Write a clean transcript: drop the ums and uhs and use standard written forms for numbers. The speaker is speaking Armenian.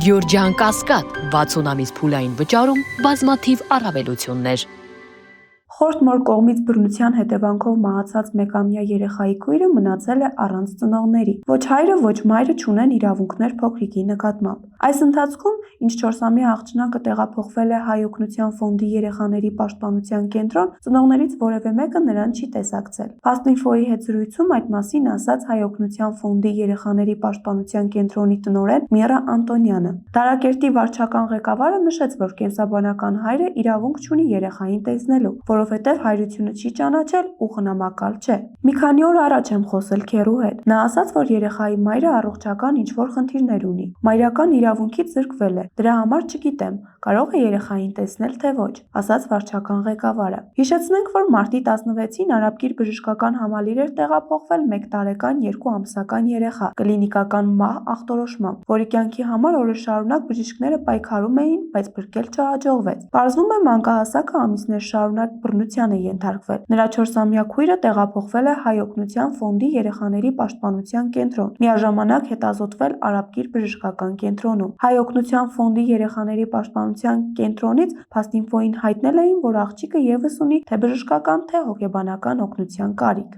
Գյորջյան Կասկադ 60 ամիս փուլային վճարում բազմաթիվ առավելություններ։ Խորտ մոր կողմից բռնության հետևանքով մահացած մեկամյա երեխայի քույրը մնացել է առանց ծնողների։ Ոչ հայրը, ոչ մայրը չունեն իրավունքներ փոքրիկի նկատմամբ։ Այս ընթացքում, ինչ 4-ամյա աղջնակը տեղափոխվել է Հայ օգնության ֆոնդի երեխաների պաշտպանության կենտրոն, ծնողներից որևէ մեկը նրան չի տեսակցել։ Fast-Info-ի հետ զրույցում այդ մասին ասաց Հայ օգնության ֆոնդի երեխաների պաշտպանության կենտրոնի տնօրեն Միրա Անտոնյանը։ Դարակերտի վարչական ղեկավարը նշեց, որ կենսաբանական հայրը իրավունք չունի երեխային տեսնելու, որովհետև հայրությունը չի ճանաչել ու խնամակալ չէ։ Մի քանի օր առաջ եմ խոսել քեռու հետ։ Նա ասաց, որ երեխայի մայրը առողջական ինչ-որ խնդիրներ ունի։ Մայրական իրավունքից զրկվել է։ Դրա համար չգիտեմ, կարող է երեխային տեսնել, թե ոչ, ասաց վարչական ղեկավարը։ Հիշեցնենք, որ մարտի 16-ին Արաբկիր բժշկական համալիր էր տեղափոխվել 1 տարեկան 2 ամսական երեխա կլինիկական մահ ախտորոշմամբ, որի կյանքի համար օրեր շարունակ բժիշկները պայքարում էին, բայց փրկել չհաջողվեց։ Պարզվում է, մանկահասակը ամիսներ շարունակ բռնության է ենթարկվել։ Նրա 4-ամյա քույրը տեղափոխվել է Հայ օգնության ֆոնդի երեխաների պաշտպանության կենտրոն, միաժամանակ հետազոտվել Արաբկիր բժշկական կենտրոնում։ Հայ օգնության ֆոնդի երեխաների պաշտպանության կենտրոնից Fast-Info-ին հայտնել էին, որ աղջիկը ևս ունի թե բժշկական, թե հոգեբանական օգնության կարիք։